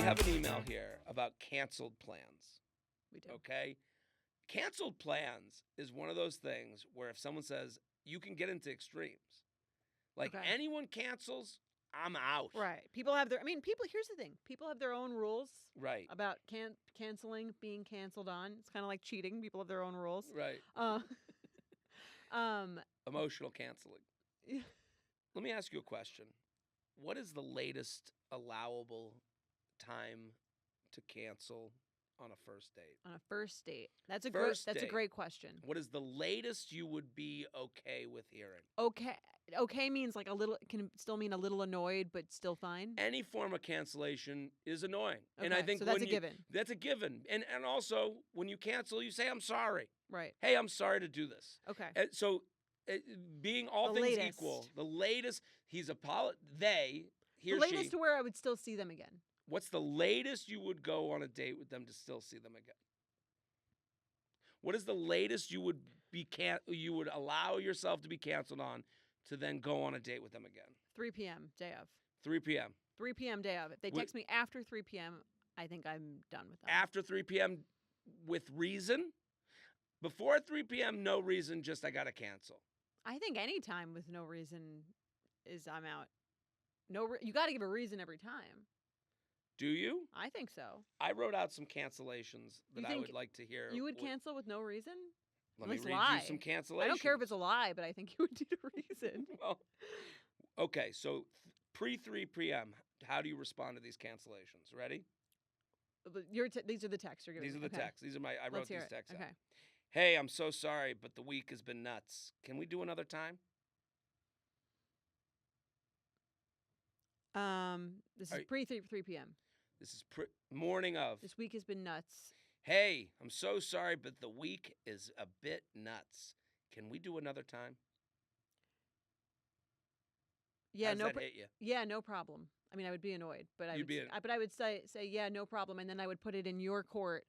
have an email here about canceled plans. We do. Okay? Canceled plans is one of those things where if someone says you can get into extremes, like Okay. anyone cancels, I'm out. Right. People have their. I mean, people. Here's the thing. People have their own rules Right. about canceling, being canceled on. It's kind of like cheating. People have their own rules. Right. Uh, Emotional canceling. Let me ask you a question. What is the latest allowable time to cancel on a first date? on a first date. That's a First That's a date. great question. What is the latest you would be okay with hearing? Okay. Okay means like a little. Can still mean a little annoyed, but still fine. Any form of cancellation is annoying. And I Okay, think so that's when a given. That's a given. And also, when you cancel, you say, I'm sorry. Right. Hey, I'm sorry to do this. Okay. And so, being all The things latest. equal, the latest, he The or latest she. to where I would still see them again. What's the latest you would go on a date with them to still see them again? What is the latest you would you would allow yourself to be canceled on to then go on a date with them again? 3 p.m. day of. 3 p.m. 3 p.m. day of. If they text me after 3 p.m., I think I'm done with them. After 3 p.m. with reason? Before 3 p.m., no reason, just I got to cancel. I think any time with no reason is I'm out. You got to give a reason every time. Do you? I think so. I wrote out some cancellations that You I think would like to hear. You would cancel with no reason? Let At me least read lie. you some cancellations. I don't care if it's a lie, but I think you would need a reason. Well, okay, so pre 3 p.m., how do you respond to these cancellations? Ready? But these are the texts you're giving These are me. the Okay. texts. These are I wrote Let's hear these it. texts out. Okay. Hey, I'm so sorry, but the week has been nuts. Can we do another time? This is pre 3 p.m. This is morning of. This week has been nuts. Hey, I'm so sorry, but the week is a bit nuts. Can we do another time? Yeah, How does that hit you? Yeah, no problem. I mean, I would be annoyed, but You'd I would say yeah, no problem, and then I would put it in your court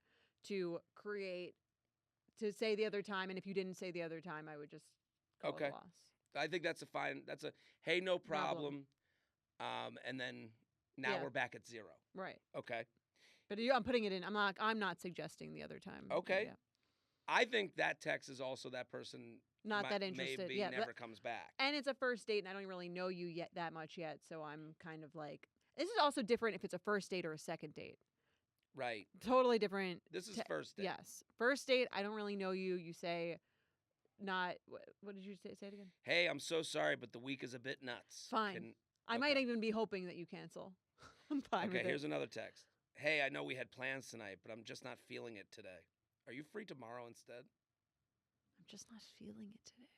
to say the other time, and if you didn't say the other time, I would just call it a loss. I think that's a hey, no problem. And then now we're back at 0. Right. Okay. But I'm putting it in. I'm not suggesting the other time. Okay. Yeah. I think that text is also that person that interested. maybe Yeah, never comes back. And it's a first date, and I don't really know you that much yet, so I'm kind of like, this is also different if it's a first date or a second date. Right. Totally different. This is first date. Yes. First date, I don't really know you. You say not, what did you say? Say it again. Hey, I'm so sorry, but the week is a bit nuts. Fine. I might even be hoping that you cancel. I'm fine with it. Okay, here's another text. Hey, I know we had plans tonight, but I'm just not feeling it today. Are you free tomorrow instead? I'm just not feeling it today.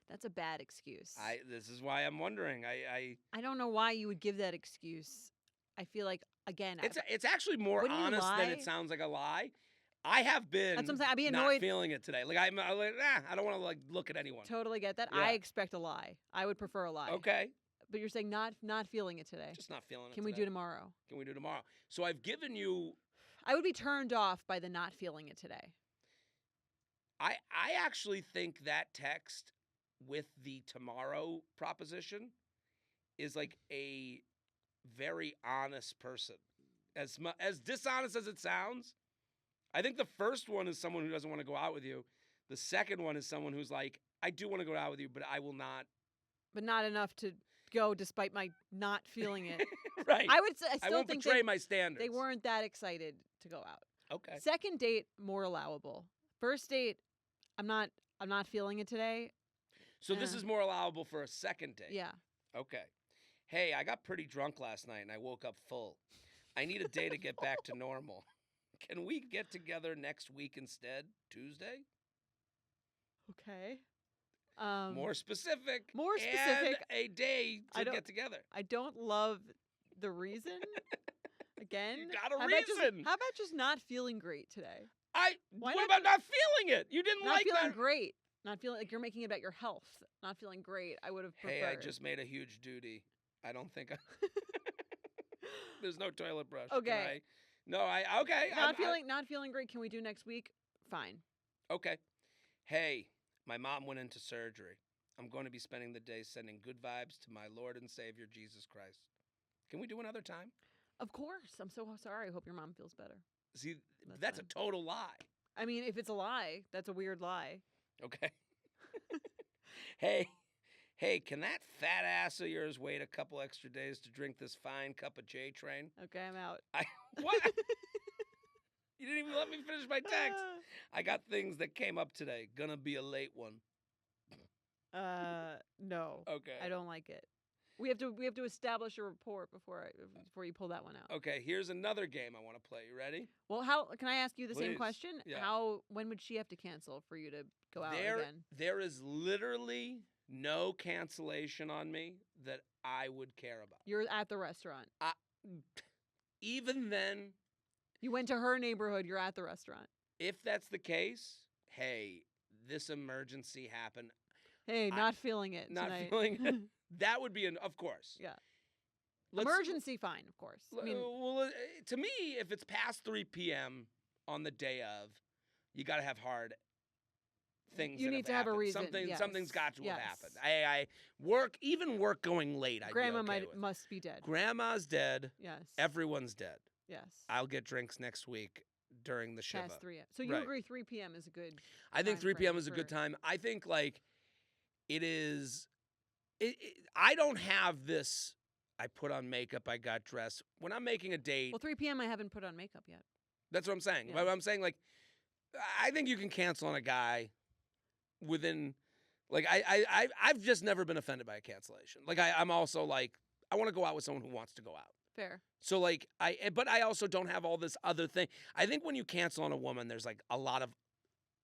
That's a bad excuse. This is why I'm wondering. I don't know why you would give that excuse. I feel like, again, it's actually more honest than it sounds like a lie. I have been That's what I'm saying. I'd be not annoyed. feeling it today. Like I don't want to look at anyone. Totally get that. Yeah. I expect a lie. I would prefer a lie. Okay. But you're saying not feeling it today. Just not feeling it. Can we do tomorrow? Can we do tomorrow? So I've given you. I would be turned off by the not feeling it today. I actually think that text with the tomorrow proposition is like a very honest person. As dishonest as it sounds, I think the first one is someone who doesn't want to go out with you. The second one is someone who's like, I do want to go out with you, but I will not. But not enough to go despite my not feeling it. Right. I would say I still won't think betray my standards. They weren't that excited to go out. Okay. Second date, more allowable. First date, I'm not feeling it today. So this is more allowable for a second date. Yeah. Okay. Hey, I got pretty drunk last night and I woke up full. I need a day to get back to normal. Can we get together next week instead? Tuesday? Okay. More specific. More specific. And a day to get together. I don't love the reason. Again, You got a reason. How about just not feeling great today? What about not feeling it? You didn't like that? Not feeling great. Not feeling like you're making it about your health. Not feeling great. I would have preferred. Hey, I just made a huge duty. I don't think there's no toilet brush. Okay. Okay. Not feeling great. Can we do next week? Fine. Okay. Hey, my mom went into surgery. I'm going to be spending the day sending good vibes to my Lord and Savior, Jesus Christ. Can we do another time? Of course. I'm so sorry. I hope your mom feels better. See, that's a total lie. I mean, if it's a lie, that's a weird lie. Okay. Hey, can that fat ass of yours wait a couple extra days to drink this fine cup of J-Train? Okay, I'm out. What? You didn't even let me finish my text. I got things that came up today. Gonna be a late one. No. Okay. I don't like it. We have to establish a report before you pull that one out. Okay, here's another game I want to play. You ready? Well, how can I ask you the same Please. question? Yeah. When would she have to cancel for you to go out again? There is literally no cancellation on me that I would care about. You're at the restaurant. Even then, you went to her neighborhood, you're at the restaurant. If that's the case, hey, this emergency happened. Hey, not feeling it Not tonight. feeling it. That would be of course. Yeah. Emergency, fine, of course. I mean, well, to me, if it's past 3 p.m. on the day of, you got to have hard things. You need to have a reason. Something's got to have happened. I work going late. Grandma must be dead. Grandma's dead. Yes. Everyone's dead. Yes. I'll get drinks next week during the Shiva. Past 3 a.m. So you agree 3 p.m. is a good. I think 3 p.m. is a good time. I think it is. I don't have this. I put on makeup. I got dressed. When I'm making a date. Well, 3 p.m. I haven't put on makeup yet. That's what I'm saying. Yeah. I'm saying I think you can cancel on a guy within. I've just never been offended by a cancellation. I'm also I want to go out with someone who wants to go out. Fair. So but I also don't have all this other thing. I think when you cancel on a woman, there's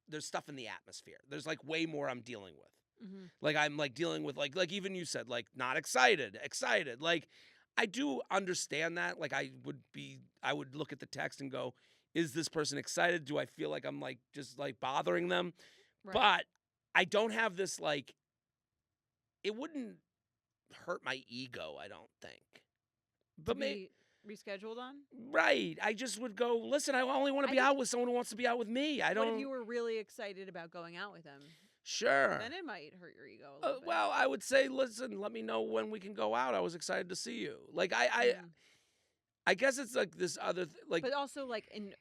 there's stuff in the atmosphere. There's way more I'm dealing with. Mm-hmm. I'm dealing with even you said not excited. I do understand that. I would look at the text and go, is this person excited? Do I feel like I'm just bothering them? Right. But I don't have this it wouldn't hurt my ego, I don't think. But maybe rescheduled on? Right. I just would go, listen, I only want to be out with someone who wants to be out with me. I don't. What if you were really excited about going out with him? Sure. Then it might hurt your ego a little bit. Well, I would say, listen, let me know when we can go out. I was excited to see you. I guess it's this other but also in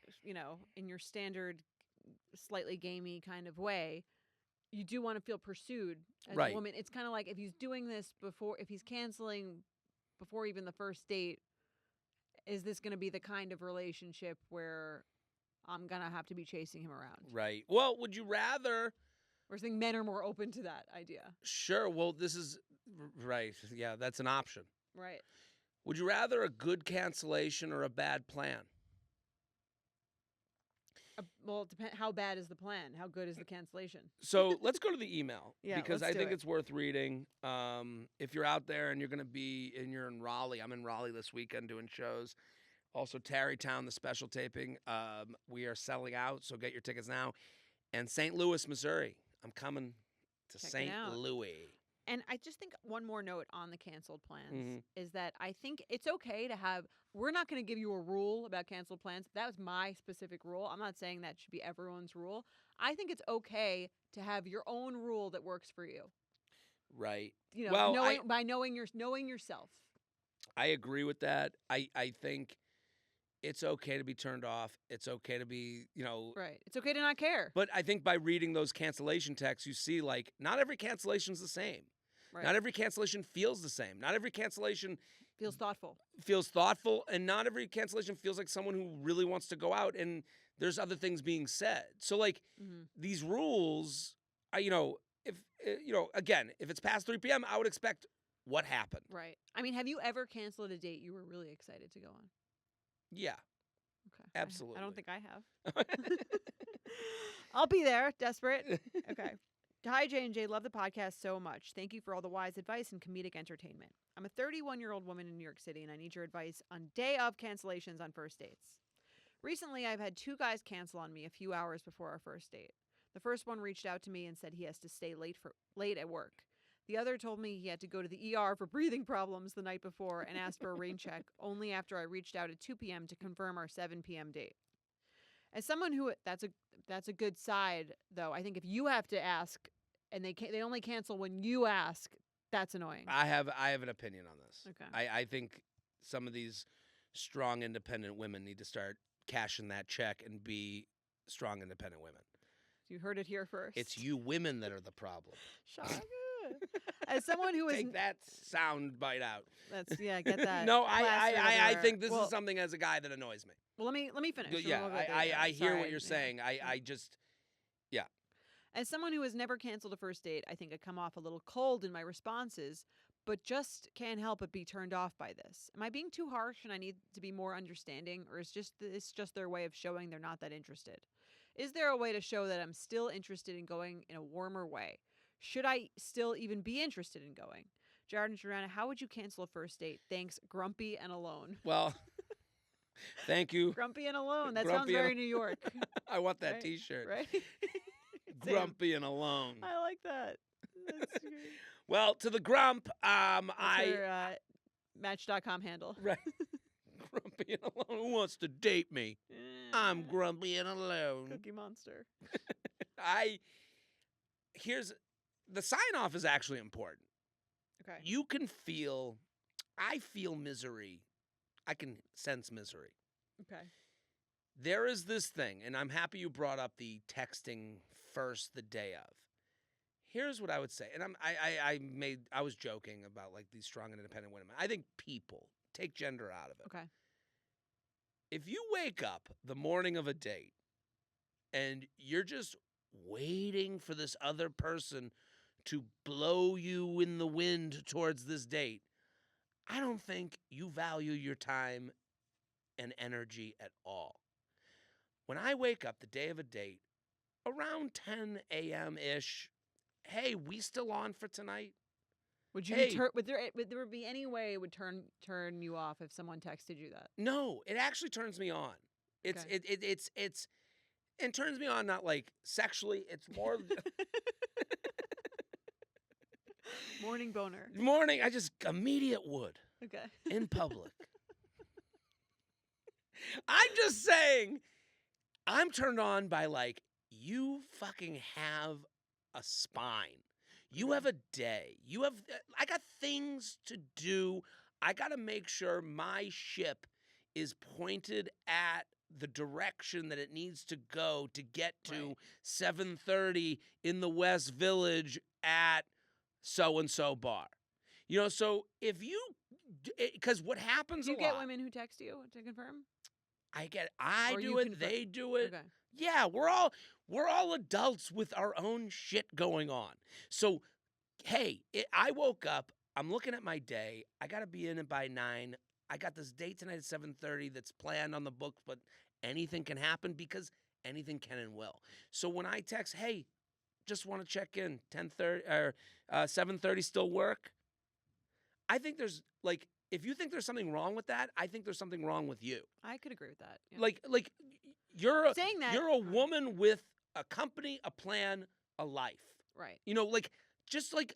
your standard slightly gamey kind of way, you do want to feel pursued as a woman. It's kind of if he's doing this if he's canceling before even the first date, is this going to be the kind of relationship where I'm going to have to be chasing him around? Right. Well, would you rather... Or think men are more open to that idea? Sure. Well, this is... Right. Yeah, that's an option. Right. Would you rather a good cancellation or a bad plan? Well, it depends. How bad is the plan? How good is the cancellation? So let's go to the email because I think it's worth reading. If you're out there and you're in Raleigh, I'm in Raleigh this weekend doing shows. Also, Tarrytown, the special taping. We are selling out, so get your tickets now. And St. Louis, Missouri. I'm coming to St. Louis. And I just think one more note on the canceled plans is that I think it's okay to have. We're not going to give you a rule about canceled plans. That was my specific rule. I'm not saying that should be everyone's rule. I think it's okay to have your own rule that works for you. Right. By knowing yourself. I agree with that. I think it's okay to be turned off. It's okay to be, Right. It's okay to not care. But I think by reading those cancellation texts, you see not every cancellation is the same. Right. Not every cancellation feels the same. Not every cancellation feels thoughtful, and not every cancellation feels like someone who really wants to go out, and there's other things being said. So these rules, again, if it's past 3 p.m., I would expect what happened. Right. I mean, have you ever canceled a date you were really excited to go on? Yeah. Okay. Absolutely. I don't think I have. I'll be there, desperate. Okay. Hi, J&J. Love the podcast so much. Thank you for all the wise advice and comedic entertainment. I'm a 31-year-old woman in New York City, and I need your advice on day of cancellations on first dates. Recently, I've had 2 guys cancel on me a few hours before our first date. The first one reached out to me and said he has to stay late at work. The other told me he had to go to the ER for breathing problems the night before and asked for a rain check only after I reached out at 2 p.m. to confirm our 7 p.m. date. As someone who that's a good side, though. I think if you have to ask and they only cancel when you ask, that's annoying. I have an opinion on this. Okay. I think some of these strong, independent women need to start cashing that check and be strong, independent women. You heard it here first. It's you women that are the problem. Shocking. As someone who is Take that sound bite out. get that. No, plastered I everywhere. think this Well, is something as a guy that annoys me. Well, let me finish. and Yeah, we'll go through I it. hear Sorry, what you're yeah. saying. I just, yeah. As someone who has never canceled a first date, I think I come off a little cold in my responses, but just can't help but be turned off by this. Am I being too harsh and I need to be more understanding, or is this just their way of showing they're not that interested? Is there a way to show that I'm still interested in going in a warmer way? Should I still even be interested in going? Jared and Jordana, how would you cancel a first date? Thanks, grumpy and alone. Well, thank you. Grumpy and alone. That Grumpy sounds and very New York. I want that Right? T-shirt. Right? Grumpy and alone. I like that. That's great. Well, to the grump, That's your Match.com handle. right. Grumpy and alone. Who wants to date me? I'm grumpy and alone. Cookie Monster. Here's the sign off is actually important. Okay. You can feel, I feel misery. I can sense misery. Okay. There is this thing, and I'm happy you brought up the texting first the day of. Here's what I would say, and I was joking about like these strong and independent women. I think people take gender out of it. Okay. If you wake up the morning of a date and you're just waiting for this other person to blow you in the wind towards this date, I don't think you value your time and energy at all. When I wake up the day of a date, around 10 a.m.-ish, hey, we still on for tonight? Would you would there be any way it would turn you off if someone texted you that? No, it actually turns me on. It's Okay. it turns me on not like sexually, it's more Morning boner. morning, I just immediate would Okay. in public. I'm just saying, I'm turned on by like, you fucking have a spine. You have a day. I got things to do. I got to make sure my ship is pointed at the direction that it needs to go to get to Right. 7:30 in the West Village at so-and-so bar. You know, so if you, because what happens Do you a get lot. women who text you to confirm? I Or do you it, confirm- they do it. Okay. Yeah, we're all adults with our own shit going on. So, hey, I woke up, I'm looking at my day. I got to be in it by 9. I got this date tonight at 7:30 that's planned on the books, but anything can happen because anything can and will. So when I text, hey, just want to check in, 10:30 or 7:30 still work? I think there's like, if you think there's something wrong with that, I think there's something wrong with you. I could agree with that. Yeah. Like you're Saying that you're a woman with a company, a plan, a life. right. You know, like just like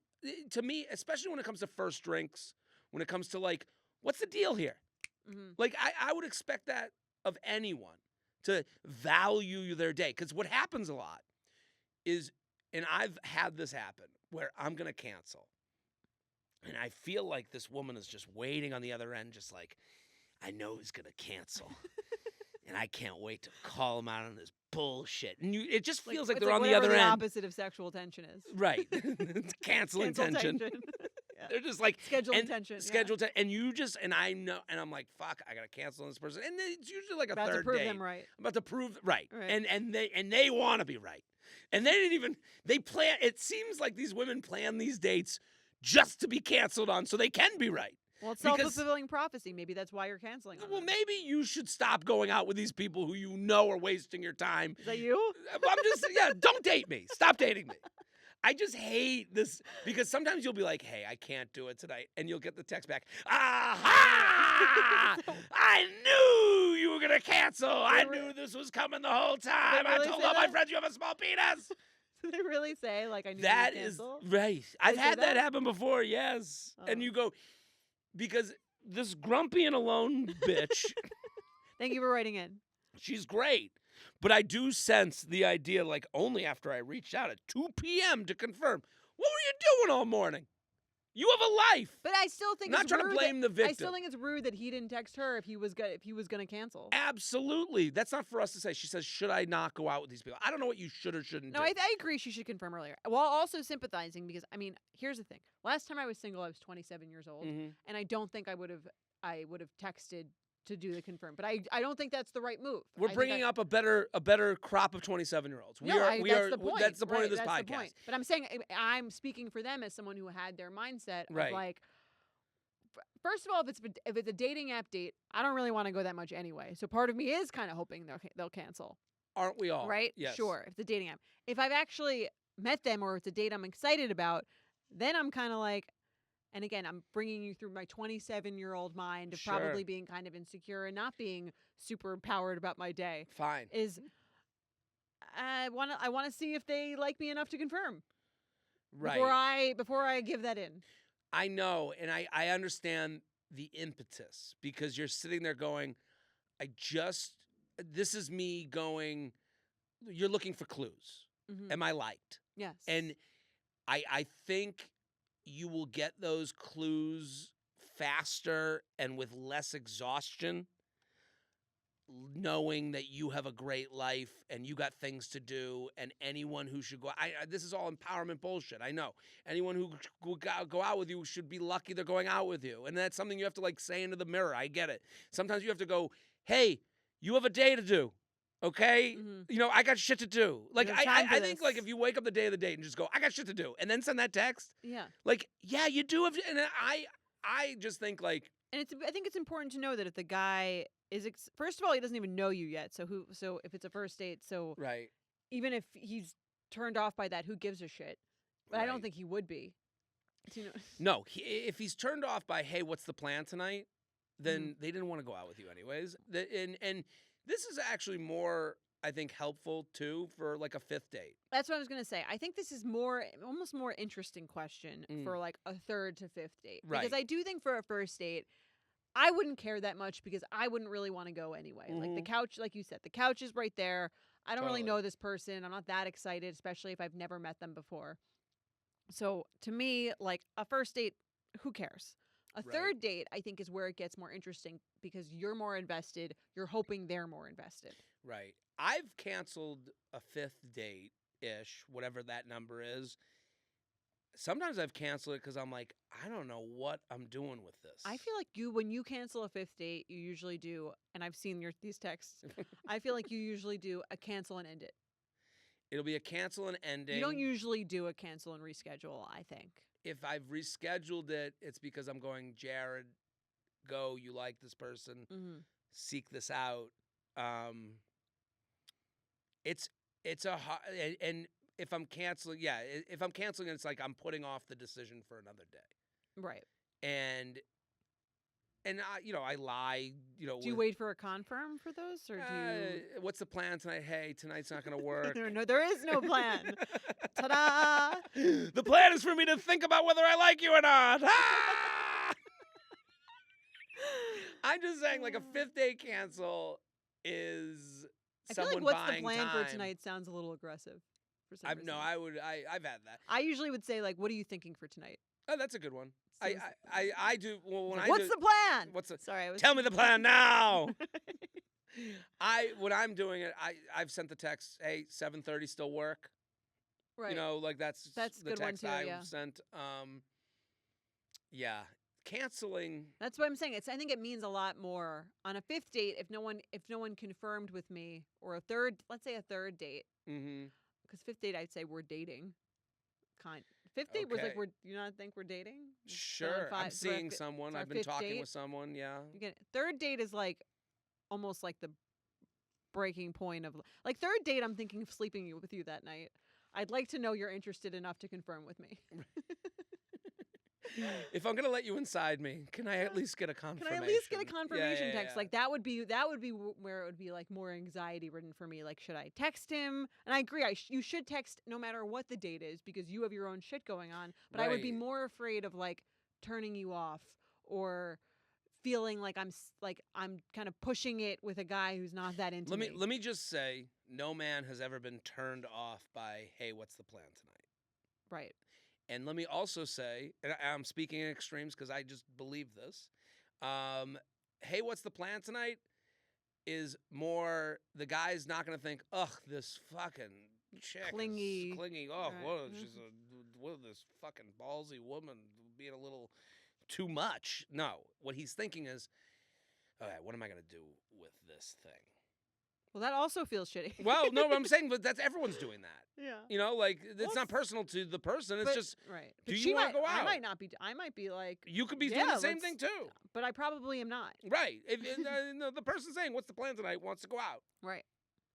to me, especially when it comes to first drinks, when it comes to like, what's the deal here? Mm-hmm. Like I would expect that of anyone to value their day. Because what happens a lot is, and I've had this happen, where I'm going to cancel. And I feel like this woman is just waiting on the other end, just like, I know he's going to cancel. And I can't wait to call him out on his bullshit. And it just feels like it's they're on the whatever other the end. opposite of sexual tension is. Right. Canceling Cancel tension. tension. Yeah. They're just like, Scheduling tension. Yeah. schedule and you just, and I know, and I'm like, fuck, I got to cancel on this person. And it's usually like a About to third prove date. them right. I'm about to prove right. Right. And they want to be right. And they didn't even, they plan, it seems like these women plan these dates just to be canceled on so they can be right. Well, it's Because- self-fulfilling prophecy. Maybe that's why you're canceling on Well, them. maybe you should stop going out with these people who you know are wasting your time. Is that you? I'm just, yeah, don't date me. Stop dating me. I just hate this because sometimes you'll be like, hey, I can't do it tonight. And you'll get the text back, aha! I knew you were going to cancel. I knew this was coming the whole time. really I told say all my that? friends you have a small penis. Do they really say, like, I knew That you were is canceled? right. I've say had that that? happen before, yes. And Oh. you go, because this grumpy and alone bitch, Thank you for writing in. she's great. But I do sense the idea, like, only after I reached out at 2 p.m. to confirm. What were you doing all morning? You have a life. But I still think Not it's trying to rude blame the victim. I still think it's rude that he didn't text her if he was going to cancel. Absolutely. That's not for us to say. She says, should I not go out with these people? I don't know what you should or shouldn't No, do. I agree she should confirm earlier. While also sympathizing because, I mean, here's the thing. Last time I was single, I was 27 years old, Mhm. and I don't think I would have texted to do the confirm. But I don't think that's the right move. We're bringing up a better crop of 27-year-olds. That's the point. That's the point Right, of this that's podcast. The point. But I'm saying I'm speaking for them as someone who had their mindset Right. of like, first of all, if it's a dating app date, I don't really want to go that much anyway. So part of me is kind of hoping they'll cancel. Aren't we all? Right? Yes. Sure. If it's a dating app. If I've actually met them or it's a date I'm excited about, then I'm kind of like, and again, I'm bringing you through my 27-year-old mind of Sure. probably being kind of insecure and not being super empowered about my day. Fine. Is I want to see if they like me enough to confirm. Right. Before I give that in. I know, and I understand the impetus because you're sitting there going, this is me going, you're looking for clues. Mm-hmm. Am I liked? Yes. And I think you will get those clues faster and with less exhaustion, knowing that you have a great life and you got things to do, and anyone who should go, this is all empowerment bullshit. I know anyone who go out with you should be lucky they're going out with you, and that's something you have to like say into the mirror. I get it. Sometimes you have to go, hey, you have a day to do. Okay, Mm-hmm. I got shit to do. Like I think like this. if you wake up the day of the date and just go, I got shit to do, and then send that text. Yeah. Like, yeah, you do have, and I just think like, and I think it's important to know that if the guy is first of all, he doesn't even know you yet. So if it's a first date, so right, even if he's turned off by that, who gives a shit? But right. I don't think he would be. No, if he's turned off by, hey, what's the plan tonight? Then they didn't want to go out with you anyways. And this is actually more, I think, helpful too for like a fifth date. That's what I was gonna say. I think this is almost more interesting question for like a third to fifth date. Right. Because I do think for a first date, I wouldn't care that much because I wouldn't really want to go anyway. Mm-hmm. Like the couch, like you said, the couch is right there. I don't really Totally. know this person. I'm not that excited, especially if I've never met them before. So to me, like a first date, who cares? A Right. third date, I think, is where it gets more interesting because you're more invested. You're hoping they're more invested. Right. I've canceled a fifth date-ish, whatever that number is. Sometimes I've canceled it because I'm like, I don't know what I'm doing with this. I feel like when you cancel a fifth date, you usually do, and I've seen these texts, I feel like you usually do a cancel and end it. It'll be a cancel and ending. You don't usually do a cancel and reschedule, I think. If I've rescheduled it, it's because I'm going, Jared, go, you like this person, seek this out. It's a hard, and if I'm canceling, it's like I'm putting off the decision for another day. Right. And I lie, Do you wait for a confirm for those, or do you? What's the plan tonight? Hey, tonight's not going to work. No, there is no plan. Ta-da! The plan is for me to think about whether I like you or not. I'm just saying, like a fifth day cancel is someone I feel like what's the buying plan time. for tonight sounds a little aggressive. For some reason. I've had that. I usually would say like, what are you thinking for tonight? Oh, that's a good one. I do. Well, when what's the plan? Sorry, tell me the plan now. When I'm doing it, I've sent the text. Hey, 7:30 still work. Right. Like that's the good text one too, yeah. I've sent. Yeah, canceling. That's what I'm saying. I think it means a lot more on a fifth date if no one confirmed with me, or let's say a third date. Mm-hmm. Because fifth date, I'd say we're dating. Fifth date was like you not think we're dating? Sure, I'm seeing someone. I've been talking with someone. Yeah. Third date is like almost like the breaking point of like third date. I'm thinking of sleeping with you that night. I'd like to know you're interested enough to confirm with me. If I'm gonna let you inside me, can I at least get a confirmation? Can I at least get a confirmation text? Yeah. Like that would be where it would be like more anxiety ridden for me. Like, should I text him? And I agree. You should text no matter what the date is because you have your own shit going on. But I would be more afraid of like turning you off or feeling like I'm kind of pushing it with a guy who's not that into me. Let me just say, no man has ever been turned off by, hey, what's the plan tonight? Right. And let me also say, and I'm speaking in extremes because I just believe this. Hey, what's the plan tonight? Is more the guy's not going to think, ugh, this fucking chick Clingy. is clingy. Oh, Right. whoa, what this fucking ballsy woman being a little too much. No, what he's thinking is, okay, what am I going to do with this thing? Well, that also feels shitty. Well, no, I'm saying, but that's everyone's doing that. Yeah. You know, like it's Well, not personal to the person. It's But- just, right. do But you she wanna go I out? might not be. I might be like, you could be yeah, doing the same let's- thing too. but I probably am not. Right. If the person saying, what's the plan tonight, wants to go out. Right.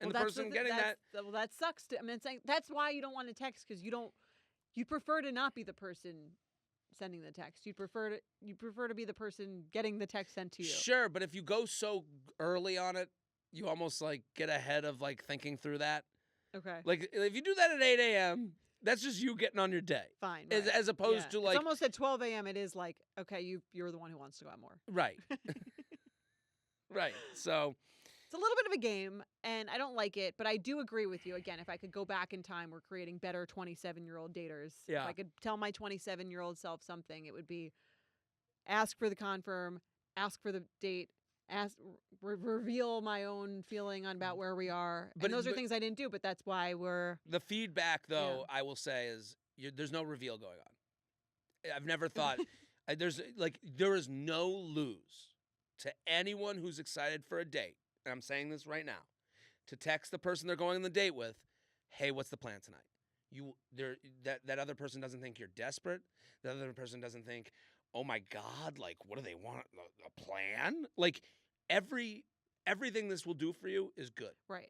And Well, the that's person thi- getting that, that's- Well, that sucks. I mean, it's like, that's why you don't want to text, because you prefer to not be the person sending the text. You prefer to be the person getting the text sent to you. sure, but if you go so early on it, you almost like get ahead of like thinking through that. Okay. Like if you do that at 8 a.m., that's just you getting on your day. Fine. As, right. as opposed Yeah. to like, it's almost at 12 a.m. It is like, okay, you're the one who wants to go out more. right. Right. So, It's a little bit of a game, and I don't like it, but I do agree with you. Again, if I could go back in time, we're creating better 27-year-old daters. Yeah. If I could tell my 27-year-old self something, it would be ask for the confirm, ask for the date, reveal my own feeling on about where we are. But- And those are but- things I didn't do, but that's why we're... the feedback, though, I will say is there's no reveal going on. I've never thought there is no lose to anyone who's excited for a date. And I'm saying this right now, to text the person they're going on the date with, hey, what's the plan tonight? That other person doesn't think you're desperate. The other person doesn't think, oh my God, like what do they want? A plan? Like everything this will do for you is good. Right.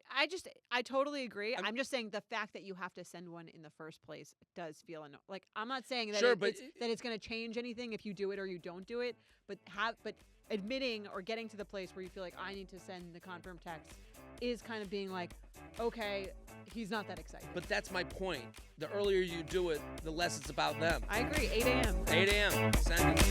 I totally agree. I'm- I'm just saying the fact that you have to send one in the first place does feel like, I'm not saying that Sure, it's going to change anything if you do it or you don't do it, but admitting or getting to the place where you feel like I need to send the confirm text is kind of being like, okay, he's not that excited. But that's my point. The earlier you do it, the less it's about them. I agree. 8 a.m. 8 a.m. Send it.